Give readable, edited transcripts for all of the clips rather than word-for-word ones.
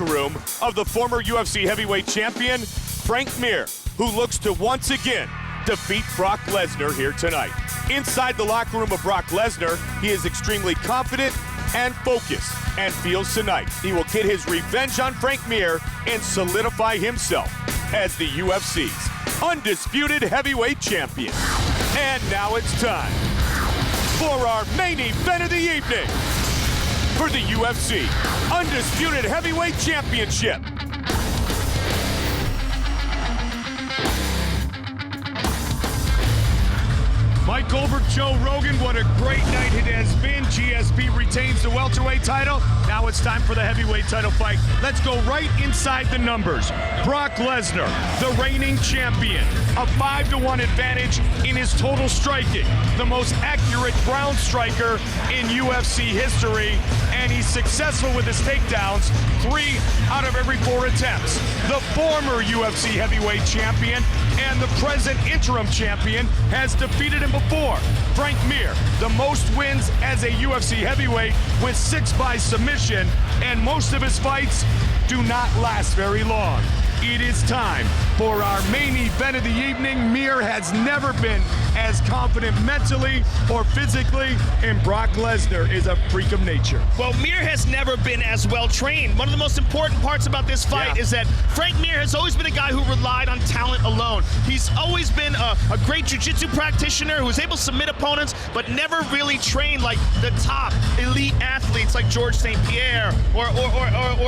locker room of the former UFC heavyweight champion, Frank Mir, who looks to once again defeat Brock Lesnar here tonight. Inside the locker room of Brock Lesnar, he is extremely confident and focused, and feels tonight he will get his revenge on Frank Mir and solidify himself as the UFC's undisputed heavyweight champion. And now it's time for our main event of the evening for the UFC Undisputed Heavyweight Championship. Mike Goldberg, Joe Rogan, what a great night it has been. GSP retains the welterweight title. Now it's time for the heavyweight title fight. Let's go right inside the numbers. Brock Lesnar, the reigning champion, a 5-1 advantage in his total striking, the most accurate ground striker in UFC history, and he's successful with his takedowns 3 out of every 4 attempts. The former UFC heavyweight champion and the present interim champion has defeated him before. Frank Mir, the most wins as a UFC heavyweight with 6 by submission, and most of his fights do not last very long. It is time for our main event of the evening. Mir has never been as confident mentally or physically, and Brock Lesnar is a freak of nature. Well, Mir has never been as well trained. One of the most important parts about this fight is that Frank Mir has always been a guy who relied on talent alone. He's always been a great jiu-jitsu practitioner who was able to submit opponents, but never really trained like the top elite athletes like George St. Pierre or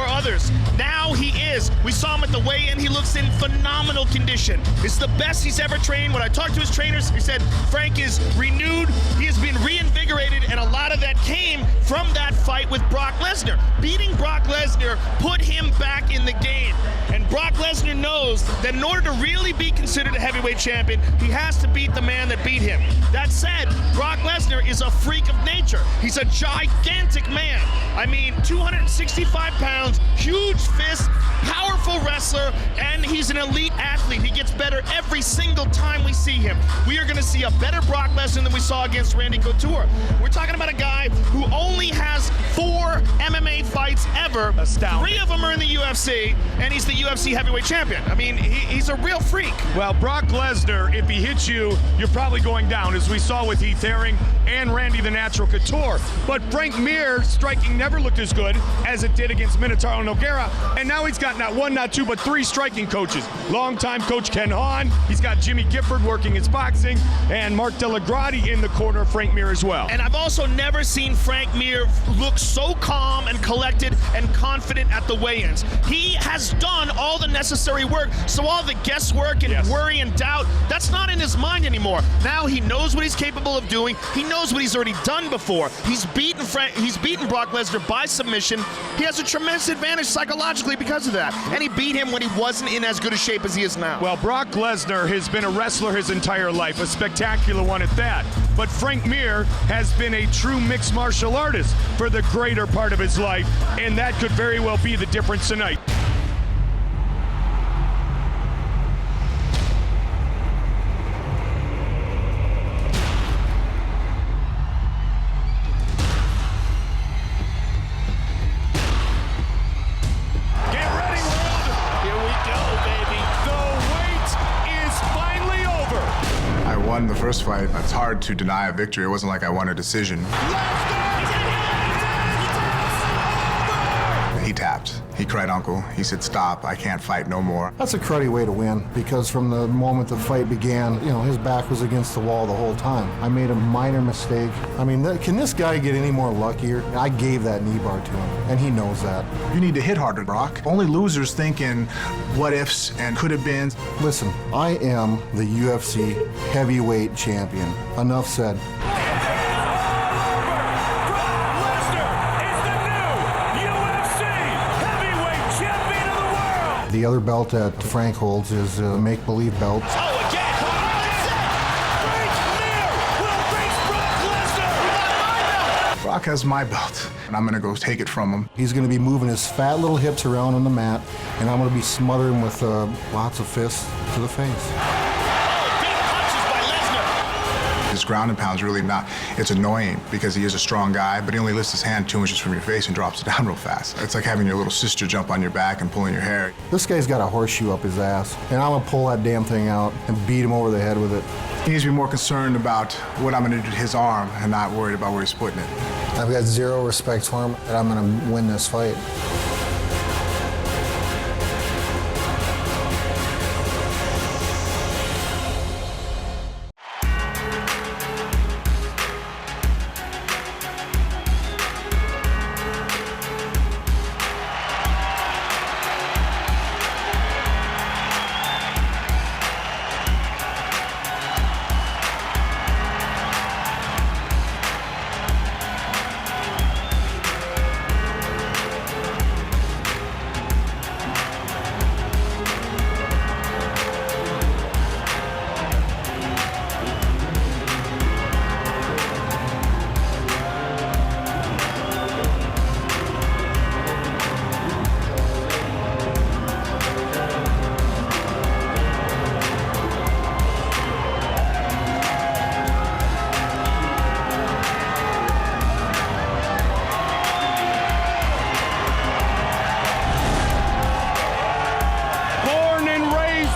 others. Now he is. We saw him at the weigh-in. He looks in phenomenal condition. It's the best he's ever trained. When I talked to his trainers, he said Frank is renewed. He has been reinvigorated, and a lot of that came from that fight with Brock Lesnar. Beating Brock Lesnar put him back in the game. And Brock Lesnar knows that in order to really be considered a heavyweight champion, he has to beat the man that beat him. That said, Brock Lesnar is a freak of nature. He's a gigantic man. I mean, 265 pounds, huge fists, powerful wrestler, and he's an elite athlete. He gets better every single time we see him. We are going to see a better Brock Lesnar than we saw against Randy Couture. We're talking about a guy who only has 4 MMA fights ever. Astounding. 3 of them are in the UFC, and he's the UFC heavyweight champion. I mean, he's a real freak. Well, Brock Lesnar, if he hits you, you're probably going down, as we saw with Heath Herring and Randy the Natural Couture. But Frank Mir striking never looked as good as it did against Minotauro Nogueira, and now he's got not 1, not 2, but 3 striking coaches. Longtime coach Ken Hahn, he's got Jimmy Gifford working his boxing, and Mark Delagrati in the corner of Frank Mir as well. And I've also never seen Frank Mir look so calm and collected and confident at the weigh-ins. He has done all the necessary work, so all the guesswork and worry and doubt, that's not in his mind anymore. Now he knows what he's capable of doing. He knows what he's already done before. He's beaten Brock Lesnar by submission. He has a tremendous advantage psychologically because of that. And he beat him when he wasn't in as good a shape as he is now. Well, Brock Lesnar has been a wrestler his entire life, a spectacular one at that. But Frank Mir has been a true mixed martial artist for the greater part of his life, and that could very well be the difference tonight. Won the first fight. It's hard to deny a victory. It wasn't like I won a decision. He tapped. He cried uncle. He said, stop, I can't fight no more. That's a cruddy way to win, because from the moment the fight began, you know, his back was against the wall the whole time. I made a minor mistake. I mean, can this guy get any more luckier? I gave that knee bar to him, and he knows that. You need to hit harder, Brock. Only losers think in what ifs and could have been. Listen, I am the UFC heavyweight champion. Enough said. The other belt that Frank holds is a make-believe belt. Oh, again! Frank Mir will face Brock Lesnar! Brock has my belt, and I'm gonna go take it from him. He's gonna be moving his fat little hips around on the mat, and I'm gonna be smothering with lots of fists to the face. Oh, big punches by Lesnar. His ground and pound is really not, it's annoying because he is a strong guy, but he only lifts his hand 2 inches from your face and drops it down real fast. It's like having your little sister jump on your back and pulling your hair. This guy's got a horseshoe up his ass, and I'm gonna pull that damn thing out and beat him over the head with it. He needs to be more concerned about what I'm gonna do to his arm and not worried about where he's putting it. I've got zero respect for him, and I'm gonna win this fight.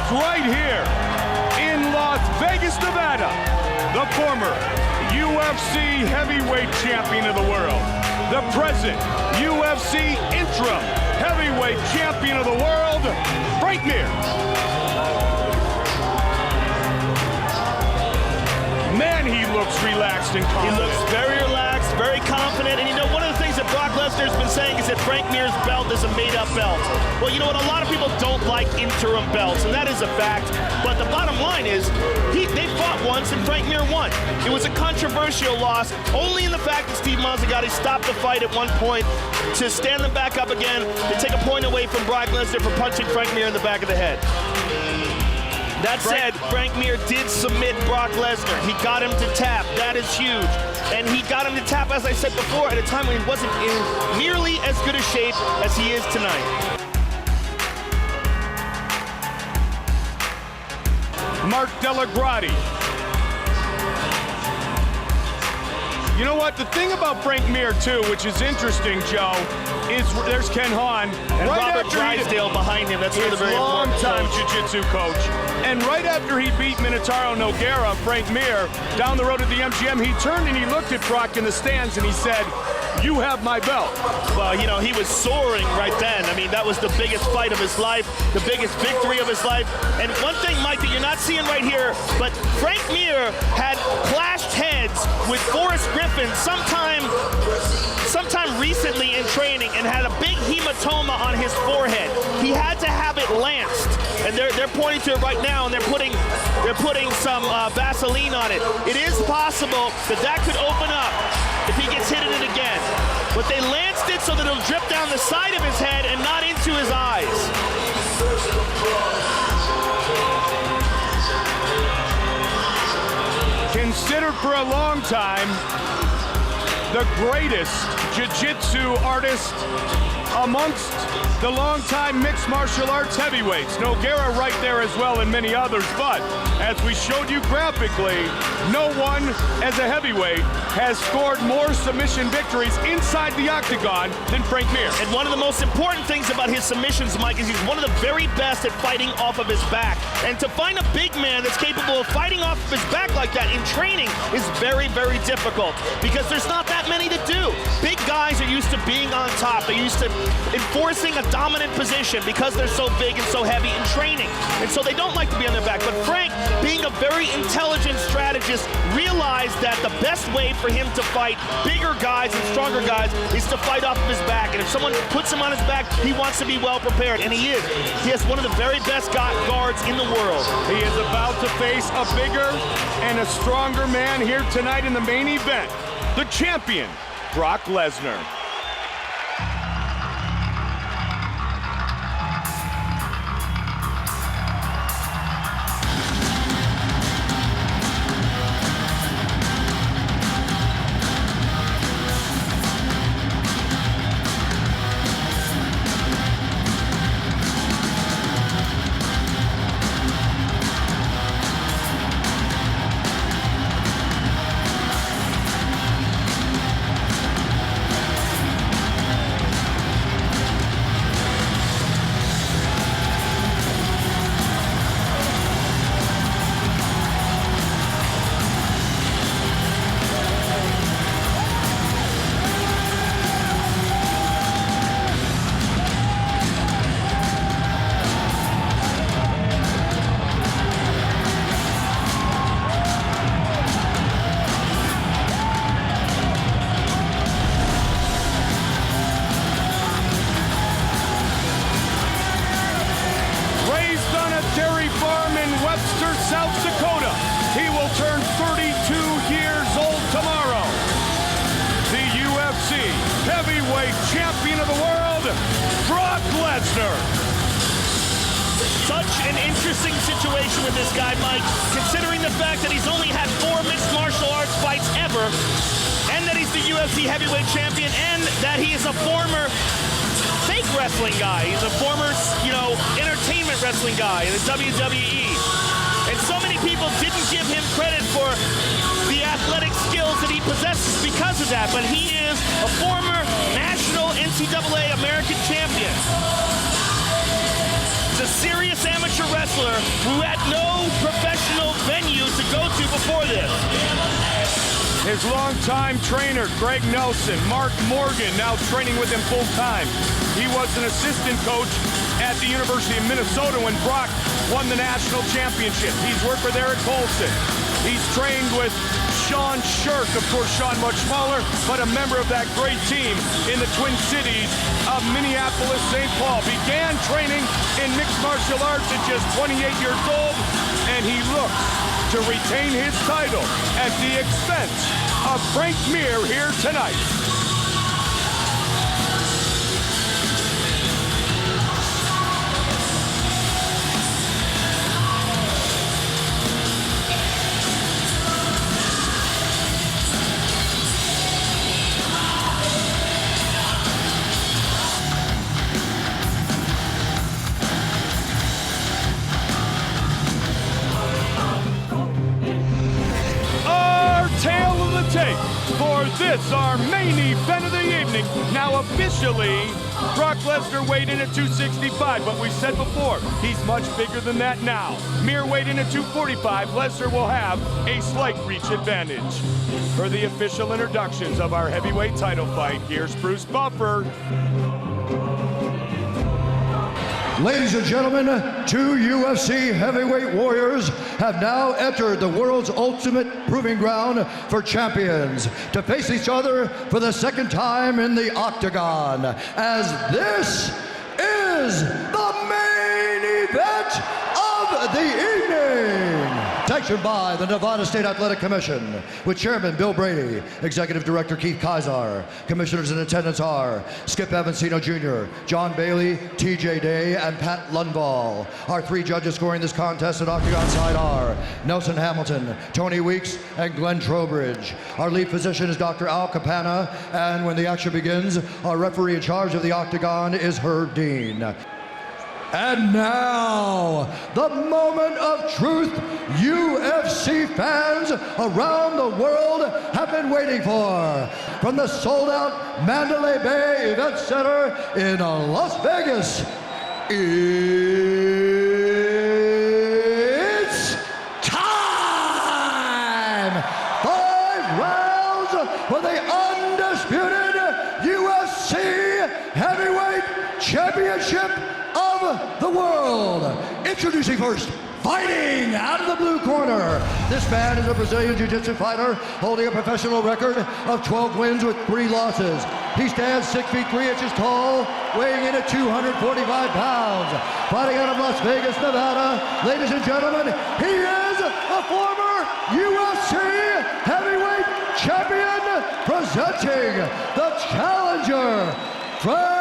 Right here in Las Vegas, Nevada, the former UFC heavyweight champion of the world, the present UFC interim heavyweight champion of the world, Frank Mir. Man, he looks relaxed and confident. He looks very relaxed, very confident, and you know, one of the things that Brock Lesnar's been saying is that Frank Mir's belt is a made-up belt. Well, you know what? A lot of people don't like interim belts, and that is a fact. But the bottom line is, they fought once, and Frank Mir won. It was a controversial loss, only in the fact that Steve Mazzagatti stopped the fight at one point to stand them back up again, to take a point away from Brock Lesnar for punching Frank Mir in the back of the head. That said, Frank Mir did submit Brock Lesnar. He got him to tap. That is huge. And he got him to tap, as I said before, at a time when he wasn't in nearly as good a shape as he is tonight. Mark Delagrati. You know what? The thing about Frank Mir, too, which is interesting, Joe, is there's Ken Hahn. And right Robert Drysdale behind him. That's really very important. Long-time jiu-jitsu coach. And right after he beat Minotauro Nogueira, Frank Mir, down the road at the MGM, he turned and he looked at Brock in the stands and he said, "You have my belt." Well, you know, he was soaring right then. I mean, that was the biggest fight of his life, the biggest victory of his life. And one thing, Mike, that you're not seeing right here, but Frank Mir had clashed heads with Forrest Griffin sometime recently in training and had a big hematoma on his forehead. He had to have it lanced. And they're pointing to it right now, and they're putting some Vaseline on it. It is possible that that could open up if he gets hit in it again. But they lanced it so that it'll drip down the side of his head and not into his eyes. Considered for a long time the greatest jiu-jitsu artist amongst the longtime mixed martial arts heavyweights. Nogueira right there as well, and many others. But as we showed you graphically, no one as a heavyweight has scored more submission victories inside the octagon than Frank Mir. And one of the most important things about his submissions, Mike, is he's one of the very best at fighting off of his back. And to find a big man that's capable of fighting off of his back like that in training is very, very difficult, because there's not that many to do. Big guys are used to being on top. They're used to enforcing a dominant position because they're so big and so heavy in training. And so they don't like to be on their back. But Frank, being a very intelligent strategist, realized that the best way for him to fight bigger guys and stronger guys is to fight off of his back. And if someone puts him on his back, he wants to be well prepared. And he is. He has one of the very best guards in the world. He is about to face a bigger and a stronger man here tonight in the main event. The champion, Brock Lesnar. South Dakota. He will turn 32 years old tomorrow. The UFC heavyweight champion of the world, Brock Lesnar. Such an interesting situation with this guy, Mike, considering the fact that he's only had 4 mixed martial arts fights ever, and that he's the UFC heavyweight champion, and that he is a former fake wrestling guy. He's a former, entertainment wrestling guy in the WWE. And so many people didn't give him credit for the athletic skills that he possesses because of that, but he is a former national NCAA American champion. He's a serious amateur wrestler who had no professional venue to go to before this. His longtime trainer, Greg Nelson, Mark Morgan, now training with him full-time. He was an assistant coach at the University of Minnesota when Brock won the national championship. He's worked with Eric Colson. He's trained with Sean Shirk, of course, Sean much smaller, but a member of that great team in the Twin Cities of Minneapolis, St. Paul. Began training in mixed martial arts at just 28 years old, and he looks to retain his title at the expense of Frank Mir here tonight. For this, our main event of the evening. Now officially, Brock Lesnar weighed in at 265, but we said before, he's much bigger than that now. Mir weighed in at 245, Lesnar will have a slight reach advantage. For the official introductions of our heavyweight title fight, here's Bruce Buffer. Ladies and gentlemen, 2 UFC heavyweight warriors have now entered the world's ultimate proving ground for champions to face each other for the second time in the octagon, as this is the main event of the evening. Sanctioned by the Nevada State Athletic Commission, with Chairman Bill Brady, Executive Director Keith Kazar. Commissioners in attendance are Skip Avancino Jr., John Bailey, TJ Day, and Pat Lundvall. Our 3 judges scoring this contest at Octagon side are Nelson Hamilton, Tony Weeks, and Glenn Trowbridge. Our lead physician is Dr. Al Capana, and when the action begins, our referee in charge of the Octagon is Herb Dean. And now, the moment of truth UFC fans around the world have been waiting for. From the sold-out Mandalay Bay Event Center in Las Vegas, it's time! 5 rounds for the undisputed UFC Heavyweight Championship of the world. Introducing first, fighting out of the blue corner. This man is a Brazilian Jiu-Jitsu fighter holding a professional record of 12 wins with 3 losses. He stands 6 feet 3 inches tall, weighing in at 245 pounds. Fighting out of Las Vegas, Nevada, ladies and gentlemen, he is a former UFC heavyweight champion, presenting the challenger, Frank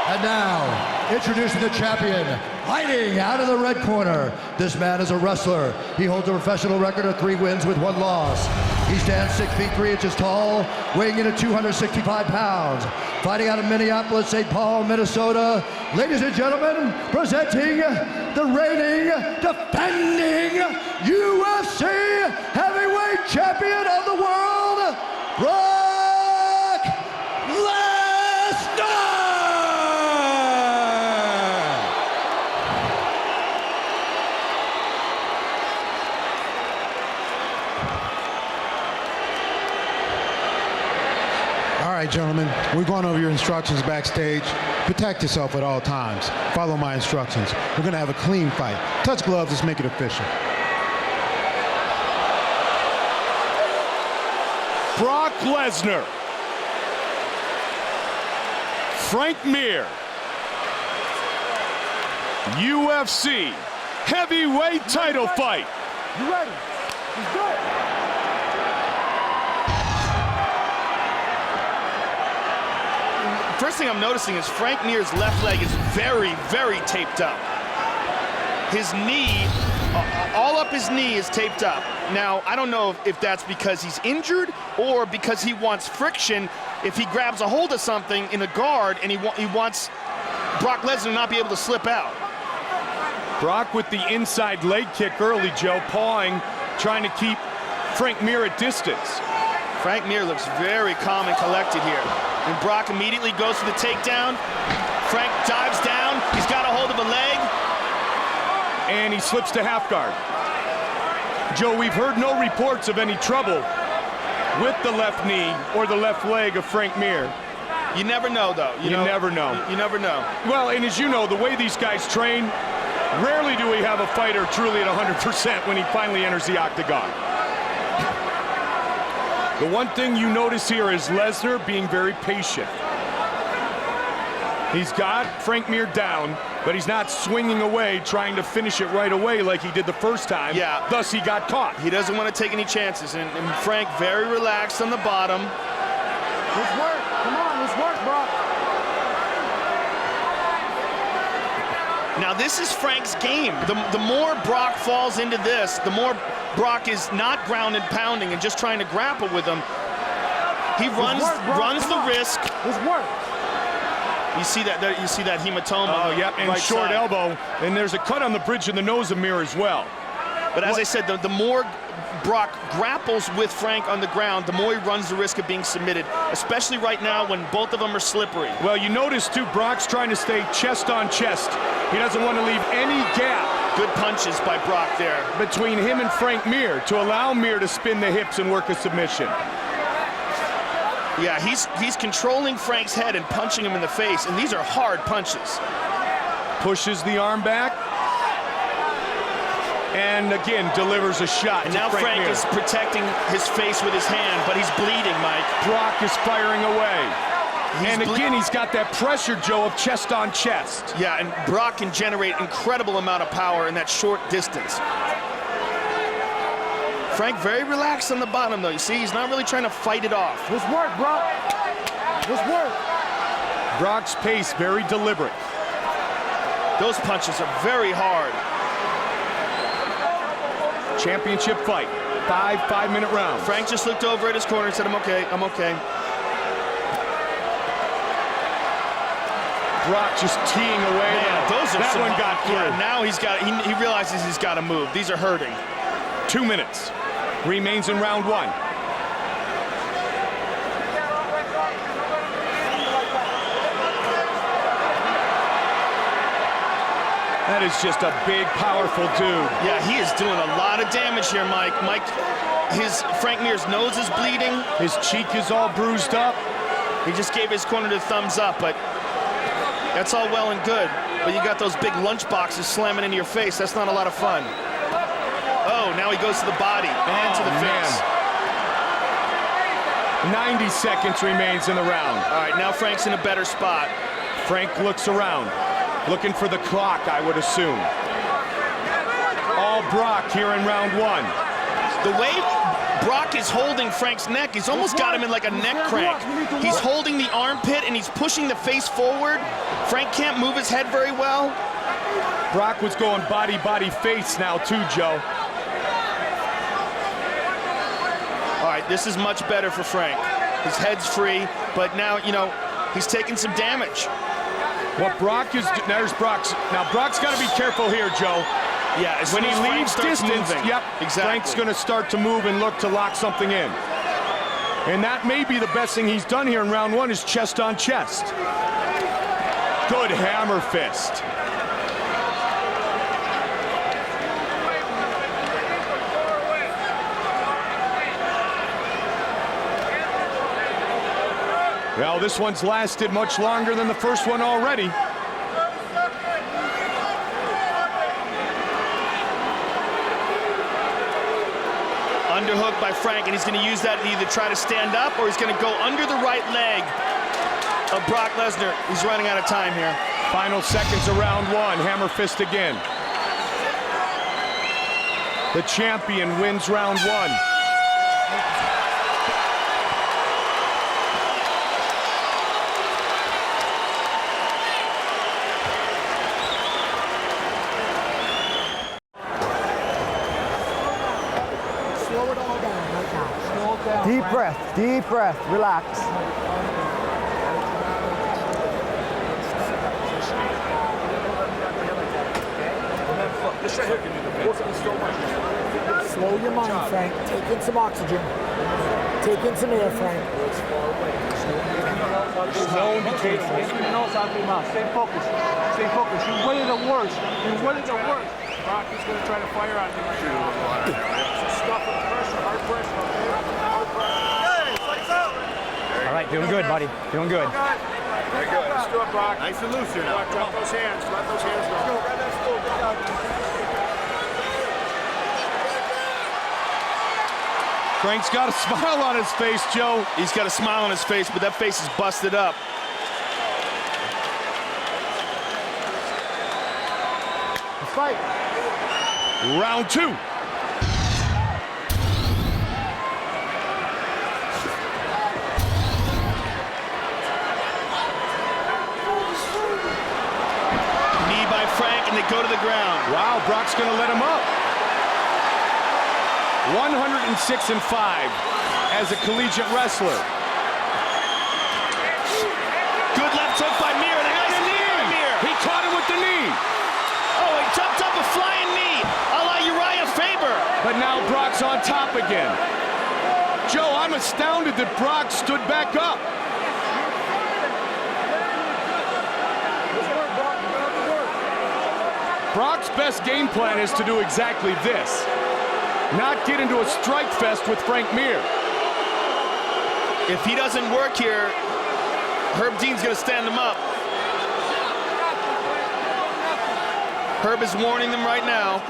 And now, introducing the champion, fighting out of the red corner. This man is a wrestler. He holds a professional record of 3 wins with 1 loss. He stands 6 feet 3 inches tall, weighing in at 265 pounds. Fighting out of Minneapolis, St. Paul, Minnesota. Ladies and gentlemen, presenting the reigning, defending UFC heavyweight champion of the world, Brock Lesnar! All right, gentlemen, we're going over your instructions backstage. Protect yourself at all times. Follow my instructions. We're going to have a clean fight. Touch gloves, let's make it official. Brock Lesnar, Frank Mir, UFC heavyweight title fight. You ready? Let's go. First thing I'm noticing is Frank Mir's left leg is very, very taped up. His knee, all up his knee is taped up. Now, I don't know if that's because he's injured or because he wants friction if he grabs a hold of something in a guard and he wants Brock Lesnar to not be able to slip out. Brock with the inside leg kick early, Joe, pawing, trying to keep Frank Mir at distance. Frank Mir looks very calm and collected here. And Brock immediately goes for the takedown. Frank dives down. He's got a hold of a leg. And he slips to half guard. Joe, we've heard no reports of any trouble with the left knee or the left leg of Frank Mir. You never know, though. You never know. You never know. Well, and as you know, the way these guys train, rarely do we have a fighter truly at 100% when he finally enters the octagon. The one thing you notice here is Lesnar being very patient. He's got Frank Mir down, but he's not swinging away, trying to finish it right away like he did the first time. Yeah. Thus, he got caught. He doesn't want to take any chances. And Frank very relaxed on the bottom. Let's work. Come on, let's work, Brock. Now, this is Frank's game. The more Brock falls into this, the more Brock is not ground and pounding and just trying to grapple with him. He runs the risk. Let's work. You see that hematoma. Oh, yep, and right short side. elbow. And there's a cut on the bridge of the nose of Mir as well. But as I said, the more Brock grapples with Frank on the ground, the more he runs the risk of being submitted, especially right now when both of them are slippery. Well, you notice, too, Brock's trying to stay chest on chest. He doesn't want to leave any gap. Good punches by Brock there. Between him and Frank Mir to allow Mir to spin the hips and work a submission. Yeah, he's controlling Frank's head and punching him in the face, and these are hard punches. Pushes the arm back. And again, delivers a shot. And now Frank is protecting his face with his hand, but he's bleeding, Mike. Brock is firing away. And again, he's got that pressure, Joe, of chest on chest. Yeah, and Brock can generate incredible amount of power in that short distance. Frank very relaxed on the bottom, though. You see, he's not really trying to fight it off. Let's work, Brock. Let's work. Brock's pace very deliberate. Those punches are very hard. Championship fight. 5-minute rounds. Frank just looked over at his corner and said, I'm okay, I'm okay. Brock just teeing away. Man, those are that some, one got through. Yeah, now he realizes he's got to move. These are hurting. 2 minutes. Remains in round one. That is just a big, powerful dude. Yeah, he is doing a lot of damage here, Mike. Frank Mir's nose is bleeding. His cheek is all bruised up. He just gave his corner the thumbs up, but that's all well and good. But you got those big lunch boxes slamming into your face. That's not a lot of fun. Oh, now he goes to the body and to the face. 90 seconds remains in the round. All right, now Frank's in a better spot. Frank looks around, looking for the clock, I would assume. All Brock here in round one. The way Brock is holding Frank's neck, he's almost got him in like a neck crank. He's holding the armpit and he's pushing the face forward. Frank can't move his head very well. Brock was going body, face now too, Joe. All right, this is much better for Frank. His head's free, but now, he's taking some damage. What Brock is, there's Brock's. Now Brock's got to be careful here, Joe. Yeah, when he leaves distance, yep, exactly. Frank's going to start to move and look to lock something in. And that may be the best thing he's done here in round one is chest on chest. Good hammer fist. Well, this one's lasted much longer than the first one already. Underhook by Frank, and he's going to use that to either try to stand up or he's going to go under the right leg. of Brock Lesnar. He's running out of time here. Final seconds of round one. Hammer fist again. The champion wins round one. Slow it all down right now. Slow it down. Deep breath, relax. Slow your mind, Frank. Take in some oxygen. Take in some air, Frank. No indication. Stay focused. Stay focused. You waited the worst. You waited the worst. Brock is going to try to fire on you. Stuff and pressure, hard pressure, okay? Hard pressure. All right, doing good, buddy. Doing good. Very good. Let's do it, Brock. Nice and loose here now. Drop those hands. Let those hands go. Frank's got a smile on his face, Joe. He's got a smile on his face, but that face is busted up. Fight. Round two. Knee by Frank, and they go to the ground. Wow, Brock's going to let him up. 106-5 as a collegiate wrestler. Good left hook by Mir, and a nice knee by Mir. He caught him with the knee. Oh, he jumped up a flying knee, a la Uriah Faber. But now Brock's on top again. Joe, I'm astounded that Brock stood back up. Brock's best game plan is to do exactly this. Not get into a strike fest with Frank Mir. If he doesn't work here, Herb Dean's gonna stand him up. Herb is warning them right now.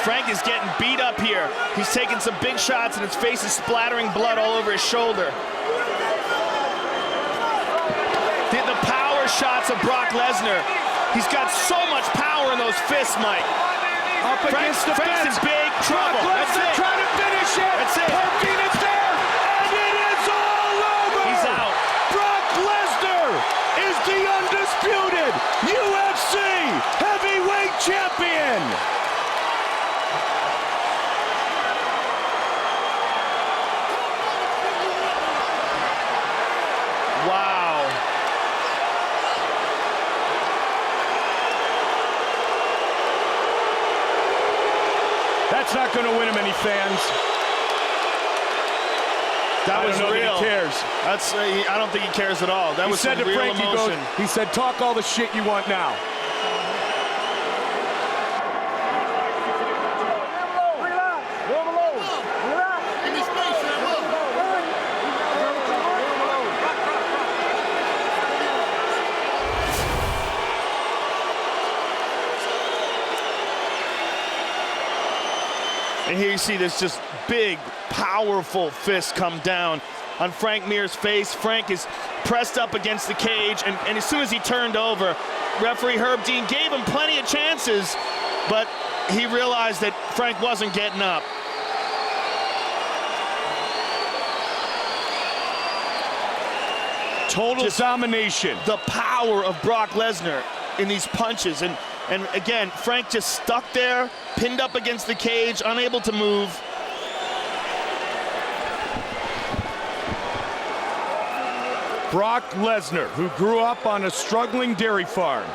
Frank is getting beat up here. He's taking some big shots and his face is splattering blood all over his shoulder. The power shots of Brock Lesnar. He's got so much power in those fists, Mike. Up against the Frank's fence. in big trouble. Brock Lesnar trying to finish it. That's it. Herb Dean is there, and it is all over. He's out. Brock Lesnar is the undisputed UFC heavyweight champion. Wow. That's not going to win him any fans. That was I don't know real. that he cares. That's I don't think he cares at all. That He was said some to real Frank, emotion. he said, talk all the shit you want now. And here you see this just big, powerful fist come down on Frank Mir's face. Frank is pressed up against the cage, and as soon as he turned over, referee Herb Dean gave him plenty of chances, but he realized that Frank wasn't getting up. Total domination. The power of Brock Lesnar in these punches, and again, Frank just stuck there, pinned up against the cage, unable to move. Brock Lesnar, who grew up on a struggling dairy farm.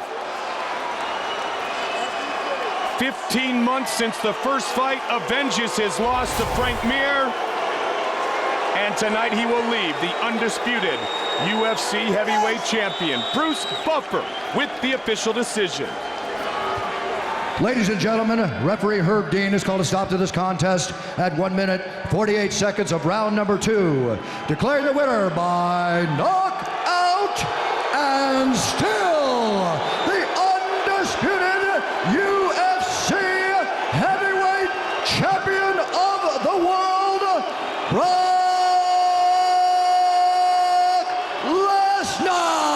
15 months since the first fight, avenges his loss to Frank Mir. And tonight he will leave the undisputed UFC heavyweight champion, Bruce Buffer, with the official decision. Ladies and gentlemen, referee Herb Dean has called a stop to this contest at 1 minute, 48 seconds of round number 2. Declaring the winner by knockout and still the undisputed UFC heavyweight champion of the world, Brock Lesnar!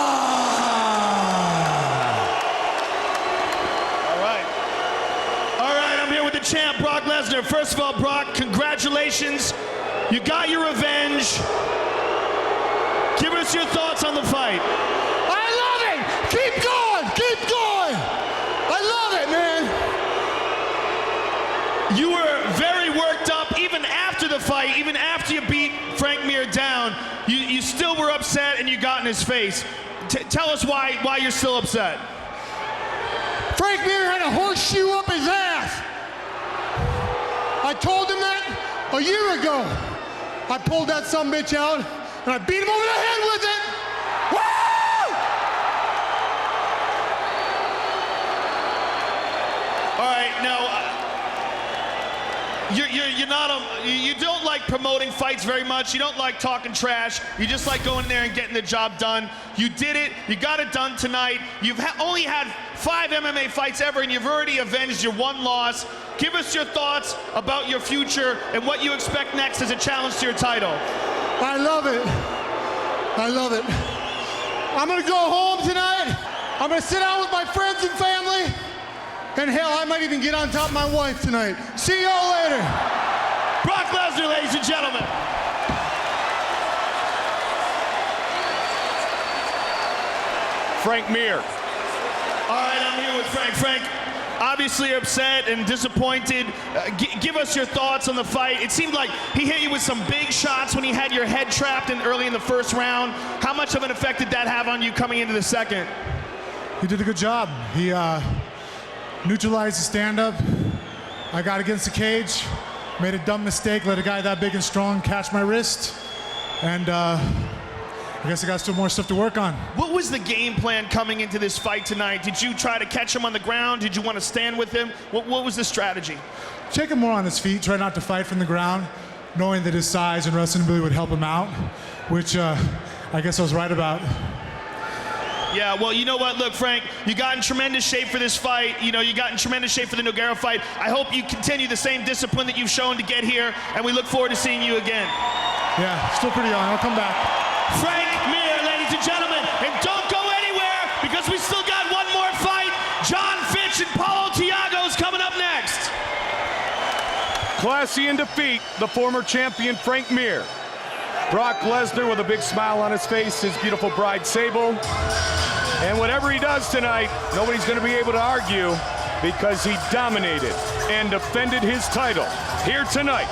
Champ Brock Lesnar. First of all, Brock, congratulations. You got your revenge. Give us your thoughts on the fight. I love it. Keep going. Keep going. I love it, man. You were very worked up even after the fight, even after you beat Frank Mir down. You still were upset and you got in his face. Tell us why you're still upset. Frank Mir had a horseshoe up his ass. I told him that a year ago. I pulled that sumbitch out and I beat him over the head with it. Woo! All right, now you don't like promoting fights very much. You don't like talking trash. You just like going in there and getting the job done. You did it. You got it done tonight. You've only had 5 MMA fights ever, and you've already avenged your 1 loss. Give us your thoughts about your future and what you expect next as a challenge to your title. I love it. I love it. I'm gonna go home tonight. I'm gonna sit down with my friends and family. And hell, I might even get on top of my wife tonight. See y'all later. Brock Lesnar, ladies and gentlemen. Frank Mir. All right, I'm here with Frank. Frank, obviously upset and disappointed. Give us your thoughts on the fight. It seemed like he hit you with some big shots when he had your head trapped early in the first round. How much of an effect did that have on you coming into the second? He did a good job. He neutralized the stand-up. I got against the cage, made a dumb mistake, let a guy that big and strong catch my wrist, and I guess I got still more stuff to work on. What was the game plan coming into this fight tonight? Did you try to catch him on the ground? Did you want to stand with him? What was the strategy? Take him more on his feet, try not to fight from the ground, knowing that his size and wrestling ability would help him out, which I guess I was right about. Yeah, well, you know what? Look, Frank, you got in tremendous shape for this fight. You know, you got in tremendous shape for the Nogueira fight. I hope you continue the same discipline that you've shown to get here, and we look forward to seeing you again. Yeah, still pretty young. I'll come back. Frank Mir, ladies and gentlemen, and don't go anywhere because we still got one more fight. John Fitch and Paulo Tiago's coming up next. Classy in defeat, the former champion Frank Mir. Brock Lesnar with a big smile on his face, his beautiful bride Sable. And whatever he does tonight, nobody's going to be able to argue because he dominated and defended his title here tonight